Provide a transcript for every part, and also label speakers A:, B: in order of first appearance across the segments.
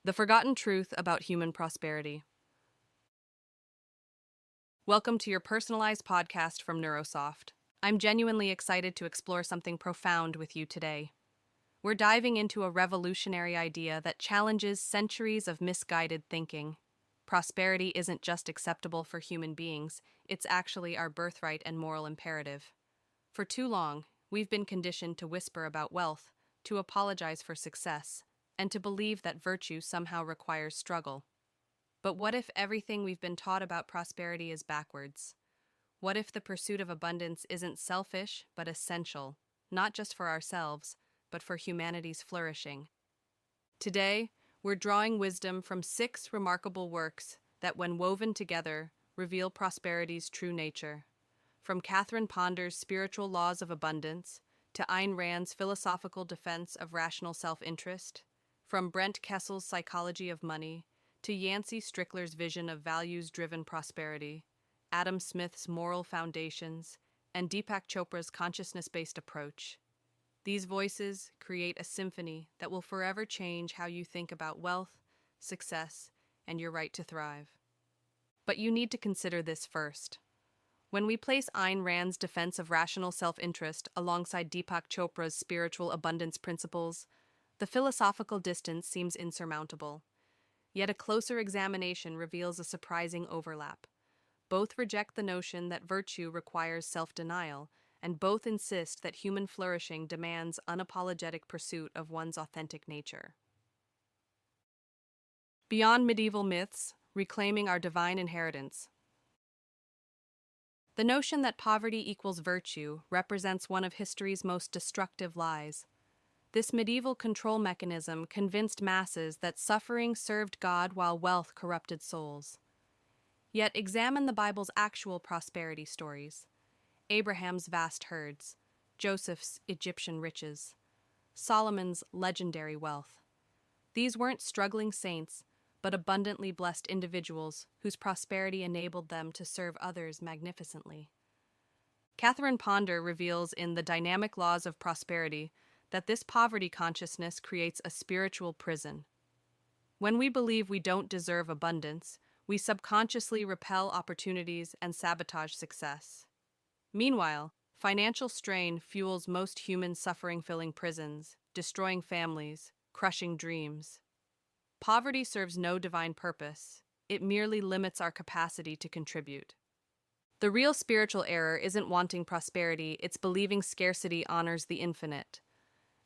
A: The Forgotten Truth About Human Prosperity. Welcome to your personalized podcast from Neurosoft. I'm genuinely excited to explore something profound with you today. We're diving into a revolutionary idea that challenges centuries of misguided thinking. Prosperity isn't just acceptable for human beings, it's actually our birthright and moral imperative. For too long, we've been conditioned to whisper about wealth, to apologize for success, and to believe that virtue somehow requires struggle. But what if everything we've been taught about prosperity is backwards? What if the pursuit of abundance isn't selfish, but essential, not just for ourselves, but for humanity's flourishing? Today, we're drawing wisdom from 6 remarkable works that, when woven together, reveal prosperity's true nature. From Catherine Ponder's Spiritual Laws of Abundance to Ayn Rand's philosophical defense of rational self-interest, from Brent Kessel's Psychology of Money to Yancey Strickler's vision of values-driven prosperity, Adam Smith's moral foundations, and Deepak Chopra's consciousness-based approach. These voices create a symphony that will forever change how you think about wealth, success, and your right to thrive. But you need to consider this first. When we place Ayn Rand's defense of rational self-interest alongside Deepak Chopra's spiritual abundance principles, the philosophical distance seems insurmountable. Yet a closer examination reveals a surprising overlap. Both reject the notion that virtue requires self-denial, and both insist that human flourishing demands unapologetic pursuit of one's authentic nature. Beyond medieval myths, reclaiming our divine inheritance. The notion that poverty equals virtue represents one of history's most destructive lies. This medieval control mechanism convinced masses that suffering served God while wealth corrupted souls. Yet examine the Bible's actual prosperity stories. Abraham's vast herds, Joseph's Egyptian riches, Solomon's legendary wealth. These weren't struggling saints, but abundantly blessed individuals whose prosperity enabled them to serve others magnificently. Catherine Ponder reveals in The Dynamic Laws of Prosperity that this poverty consciousness creates a spiritual prison. When we believe we don't deserve abundance, we subconsciously repel opportunities and sabotage success. Meanwhile, financial strain fuels most human suffering-filling prisons, destroying families, crushing dreams. Poverty serves no divine purpose. It merely limits our capacity to contribute. The real spiritual error isn't wanting prosperity, it's believing scarcity honors the infinite.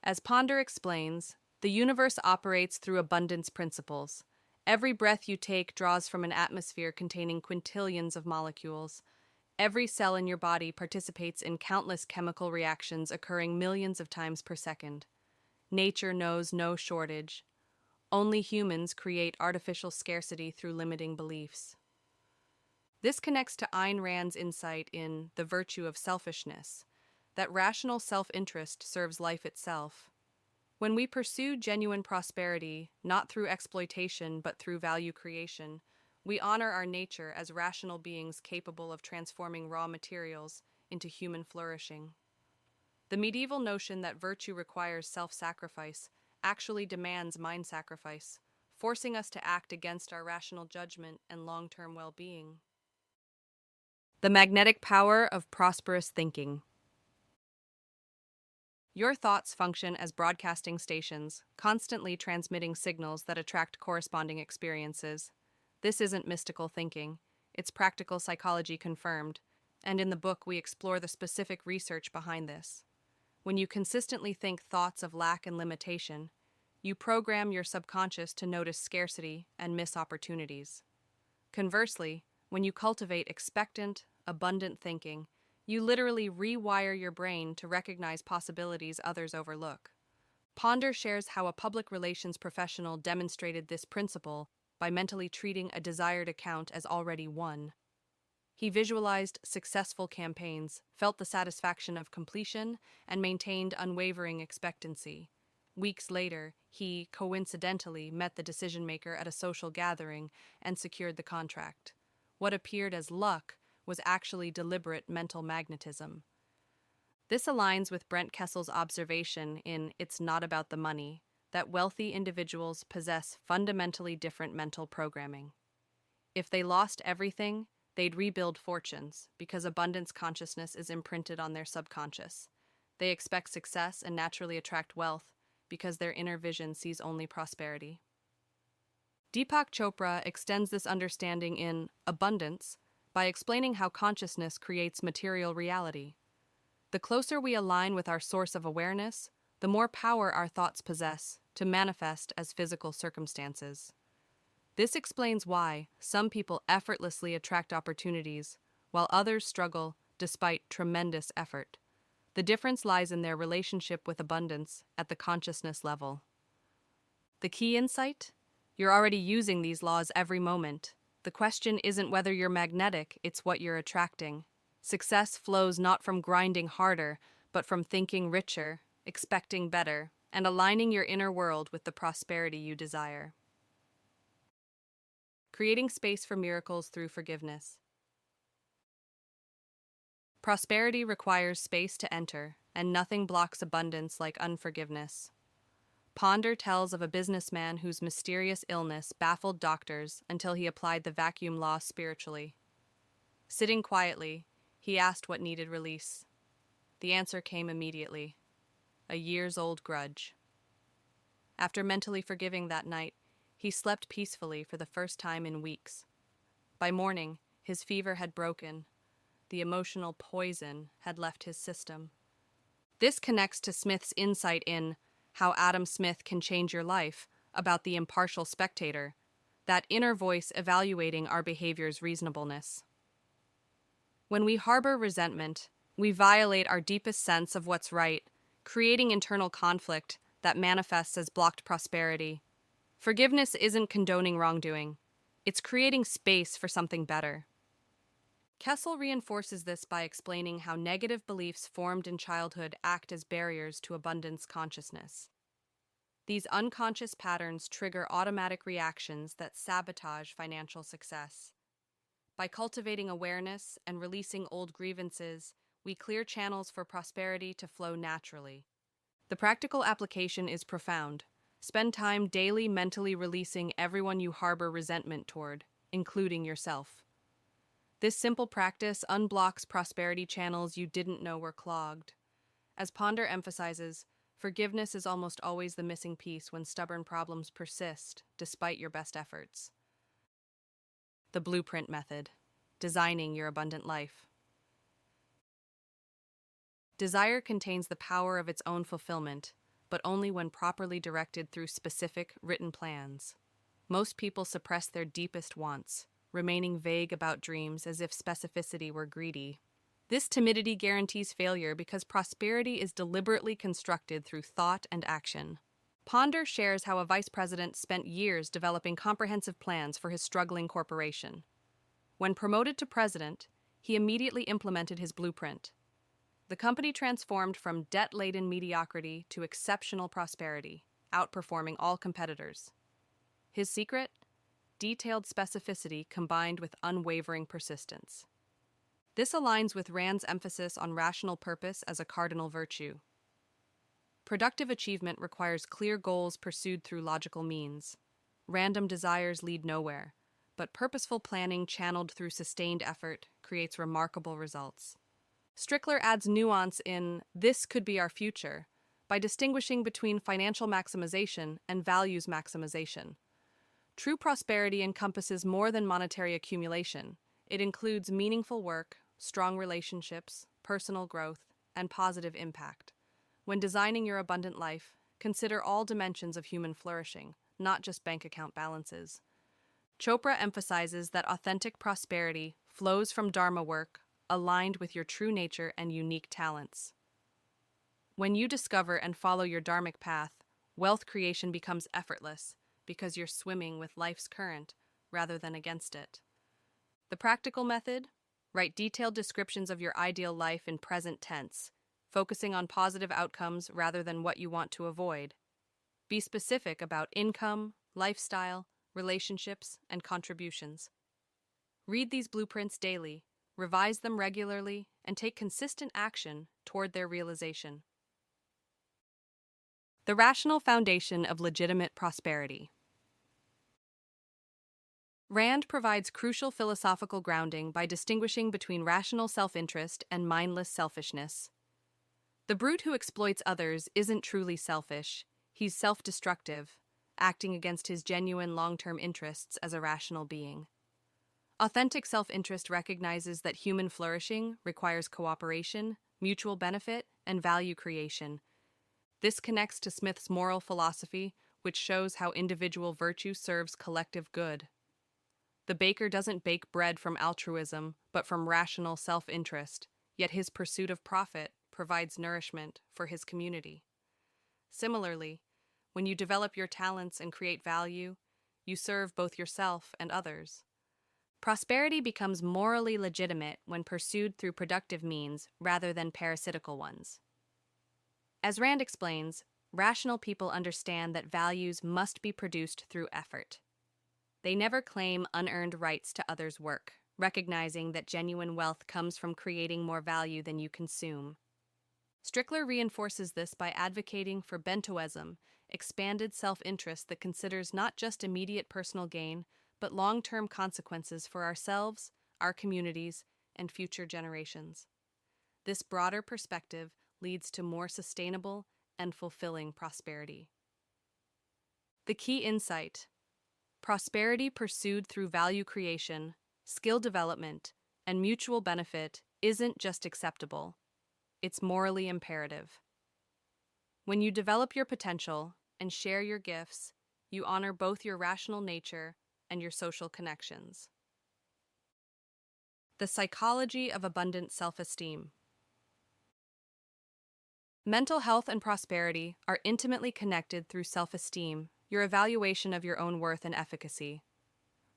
A: As Ponder explains, the universe operates through abundance principles. Every breath you take draws from an atmosphere containing quintillions of molecules. Every cell in your body participates in countless chemical reactions occurring millions of times per second. Nature knows no shortage. Only humans create artificial scarcity through limiting beliefs. This connects to Ayn Rand's insight in The Virtue of Selfishness, that rational self-interest serves life itself. When we pursue genuine prosperity, not through exploitation but through value creation, we honor our nature as rational beings capable of transforming raw materials into human flourishing. The medieval notion that virtue requires self-sacrifice actually demands mind sacrifice, forcing us to act against our rational judgment and long-term well-being. The magnetic power of prosperous thinking. Your thoughts function as broadcasting stations, constantly transmitting signals that attract corresponding experiences. This isn't mystical thinking, it's practical psychology confirmed, and in the book we explore the specific research behind this. When you consistently think thoughts of lack and limitation, you program your subconscious to notice scarcity and miss opportunities. Conversely, when you cultivate expectant, abundant thinking, you literally rewire your brain to recognize possibilities others overlook. Ponder shares how a public relations professional demonstrated this principle by mentally treating a desired account as already won. He visualized successful campaigns, felt the satisfaction of completion, and maintained unwavering expectancy. Weeks later, he coincidentally met the decision-maker at a social gathering and secured the contract. What appeared as luck was actually deliberate mental magnetism. This aligns with Brent Kessel's observation in It's Not About the Money, that wealthy individuals possess fundamentally different mental programming. If they lost everything, they'd rebuild fortunes because abundance consciousness is imprinted on their subconscious. They expect success and naturally attract wealth because their inner vision sees only prosperity. Deepak Chopra extends this understanding in Abundance by explaining how consciousness creates material reality. The closer we align with our source of awareness, the more power our thoughts possess to manifest as physical circumstances. This explains why some people effortlessly attract opportunities, while others struggle despite tremendous effort. The difference lies in their relationship with abundance at the consciousness level. The key insight? You're already using these laws every moment. The question isn't whether you're magnetic, it's what you're attracting. Success flows not from grinding harder, but from thinking richer, expecting better, and aligning your inner world with the prosperity you desire. Creating space for miracles through forgiveness. Prosperity requires space to enter, and nothing blocks abundance like unforgiveness. Ponder tells of a businessman whose mysterious illness baffled doctors until he applied the vacuum law spiritually. Sitting quietly, he asked what needed release. The answer came immediately: a years-old grudge. After mentally forgiving that night, he slept peacefully for the first time in weeks. By morning, his fever had broken. The emotional poison had left his system. This connects to Smith's insight in How Adam Smith Can Change Your Life about the impartial spectator, that inner voice evaluating our behavior's reasonableness. When we harbor resentment, we violate our deepest sense of what's right, creating internal conflict that manifests as blocked prosperity. Forgiveness isn't condoning wrongdoing. It's creating space for something better. Kessel reinforces this by explaining how negative beliefs formed in childhood act as barriers to abundance consciousness. These unconscious patterns trigger automatic reactions that sabotage financial success. By cultivating awareness and releasing old grievances, we clear channels for prosperity to flow naturally. The practical application is profound. Spend time daily mentally releasing everyone you harbor resentment toward, including yourself. This simple practice unblocks prosperity channels you didn't know were clogged. As Ponder emphasizes, forgiveness is almost always the missing piece when stubborn problems persist, despite your best efforts. The Blueprint Method: Designing Your Abundant Life. Desire contains the power of its own fulfillment, but only when properly directed through specific, written plans. Most people suppress their deepest wants, remaining vague about dreams as if specificity were greedy. This timidity guarantees failure because prosperity is deliberately constructed through thought and action. Ponder shares how a vice president spent years developing comprehensive plans for his struggling corporation. When promoted to president, he immediately implemented his blueprint. The company transformed from debt-laden mediocrity to exceptional prosperity, outperforming all competitors. His secret? Detailed specificity combined with unwavering persistence. This aligns with Rand's emphasis on rational purpose as a cardinal virtue. Productive achievement requires clear goals pursued through logical means. Random desires lead nowhere, but purposeful planning channeled through sustained effort creates remarkable results. Strickler adds nuance in "This Could Be Our Future" by distinguishing between financial maximization and values maximization. True prosperity encompasses more than monetary accumulation. It includes meaningful work, strong relationships, personal growth, and positive impact. When designing your abundant life, consider all dimensions of human flourishing, not just bank account balances. Chopra emphasizes that authentic prosperity flows from Dharma work, aligned with your true nature and unique talents. When you discover and follow your dharmic path, wealth creation becomes effortless because you're swimming with life's current rather than against it. The practical method? Write detailed descriptions of your ideal life in present tense, focusing on positive outcomes rather than what you want to avoid. Be specific about income, lifestyle, relationships, and contributions. Read these blueprints daily, revise them regularly, and take consistent action toward their realization. The rational foundation of legitimate prosperity. Rand provides crucial philosophical grounding by distinguishing between rational self-interest and mindless selfishness. The brute who exploits others isn't truly selfish, he's self-destructive, acting against his genuine long-term interests as a rational being. Authentic self-interest recognizes that human flourishing requires cooperation, mutual benefit, and value creation. This connects to Smith's moral philosophy, which shows how individual virtue serves collective good. The baker doesn't bake bread from altruism, but from rational self-interest, yet his pursuit of profit provides nourishment for his community. Similarly, when you develop your talents and create value, you serve both yourself and others. Prosperity becomes morally legitimate when pursued through productive means rather than parasitical ones. As Rand explains, rational people understand that values must be produced through effort. They never claim unearned rights to others' work, recognizing that genuine wealth comes from creating more value than you consume. Strickler reinforces this by advocating for bentoism, expanded self-interest that considers not just immediate personal gain, but long-term consequences for ourselves, our communities, and future generations. This broader perspective leads to more sustainable and fulfilling prosperity. The key insight: prosperity pursued through value creation, skill development, and mutual benefit isn't just acceptable, it's morally imperative. When you develop your potential and share your gifts, you honor both your rational nature and your social connections. The psychology of abundant self-esteem. Mental health and prosperity are intimately connected through self-esteem, your evaluation of your own worth and efficacy.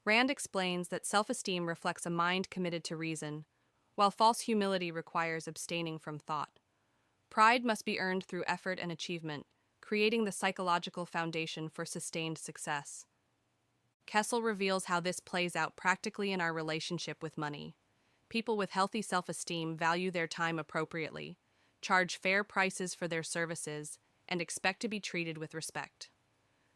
A: Rand explains that self-esteem reflects a mind committed to reason, while false humility requires abstaining from thought. Pride must be earned through effort and achievement, creating the psychological foundation for sustained success. Kessel reveals how this plays out practically in our relationship with money. People with healthy self-esteem value their time appropriately, charge fair prices for their services, and expect to be treated with respect.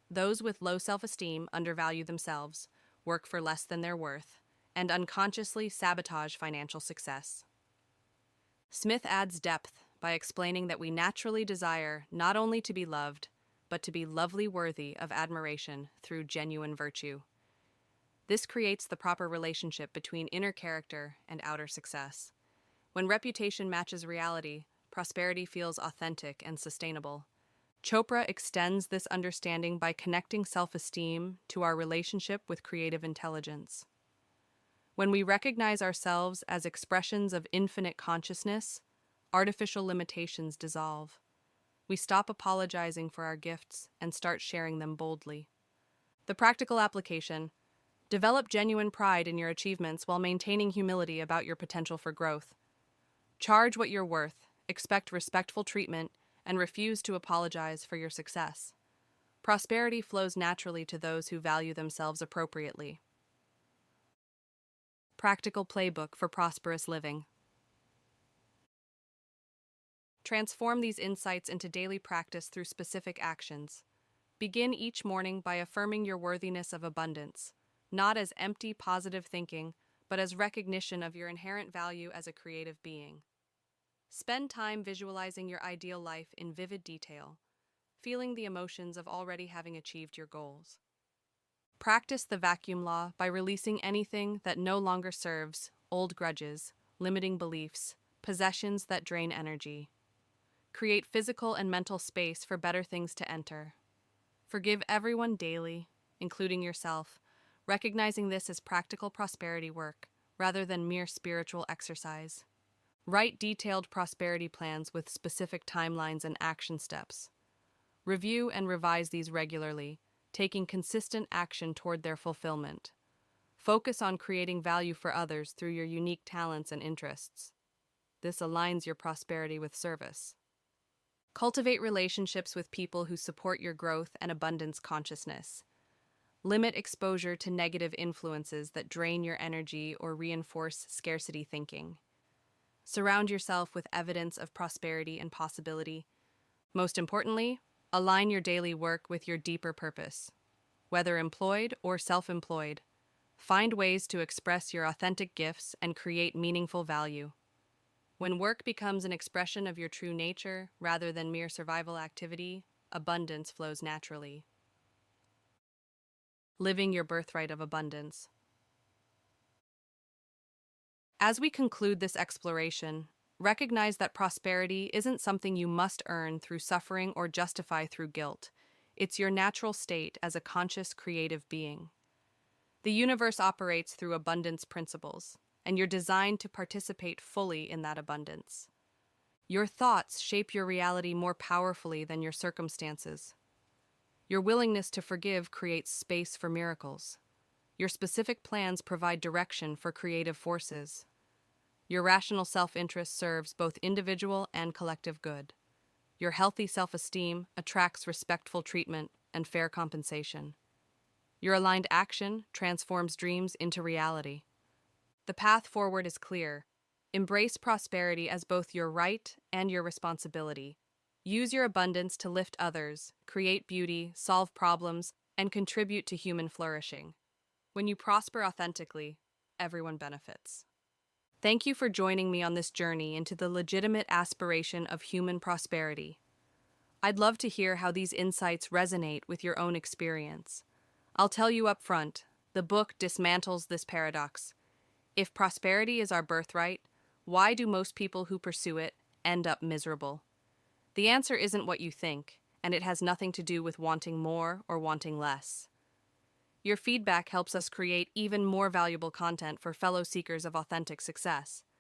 A: Those with low self-esteem undervalue themselves, work for less than their worth, and unconsciously sabotage financial success. Smith adds depth by explaining that we naturally desire not only to be loved, but to be lovely worthy of admiration through genuine virtue. This creates the proper relationship between inner character and outer success. When reputation matches reality, prosperity feels authentic and sustainable. Chopra extends this understanding by connecting self-esteem to our relationship with creative intelligence. When we recognize ourselves as expressions of infinite consciousness, artificial limitations dissolve. We stop apologizing for our gifts and start sharing them boldly. The practical application: develop genuine pride in your achievements while maintaining humility about your potential for growth. Charge what you're worth, expect respectful treatment, and refuse to apologize for your success. Prosperity flows naturally to those who value themselves appropriately. Practical playbook for prosperous living. Transform these insights into daily practice through specific actions. Begin each morning by affirming your worthiness of abundance, not as empty positive thinking, but as recognition of your inherent value as a creative being. Spend time visualizing your ideal life in vivid detail, feeling the emotions of already having achieved your goals. Practice the vacuum law by releasing anything that no longer serves, old grudges, limiting beliefs, possessions that drain energy. Create physical and mental space for better things to enter. Forgive everyone daily, including yourself, recognizing this as practical prosperity work rather than mere spiritual exercise. Write detailed prosperity plans with specific timelines and action steps. Review and revise these regularly, taking consistent action toward their fulfillment. Focus on creating value for others through your unique talents and interests. This aligns your prosperity with service. Cultivate relationships with people who support your growth and abundance consciousness. Limit exposure to negative influences that drain your energy or reinforce scarcity thinking. Surround yourself with evidence of prosperity and possibility. Most importantly, Align your daily work with your deeper purpose. Whether employed or self-employed, find ways to express your authentic gifts and create meaningful value. When work becomes an expression of your true nature rather than mere survival activity, abundance flows naturally. Living your birthright of abundance. As we conclude this exploration, recognize that prosperity isn't something you must earn through suffering or justify through guilt. It's your natural state as a conscious, creative being. The universe operates through abundance principles, and you're designed to participate fully in that abundance. Your thoughts shape your reality more powerfully than your circumstances. Your willingness to forgive creates space for miracles. Your specific plans provide direction for creative forces. Your rational self-interest serves both individual and collective good. Your healthy self-esteem attracts respectful treatment and fair compensation. Your aligned action transforms dreams into reality. The path forward is clear. Embrace prosperity as both your right and your responsibility. Use your abundance to lift others, create beauty, solve problems, and contribute to human flourishing. When you prosper authentically, everyone benefits. Thank you for joining me on this journey into the legitimate aspiration of human prosperity. I'd love to hear how these insights resonate with your own experience. I'll tell you up front, the book dismantles this paradox. If prosperity is our birthright, why do most people who pursue it end up miserable? The answer isn't what you think, and it has nothing to do with wanting more or wanting less. Your feedback helps us create even more valuable content for fellow seekers of authentic success.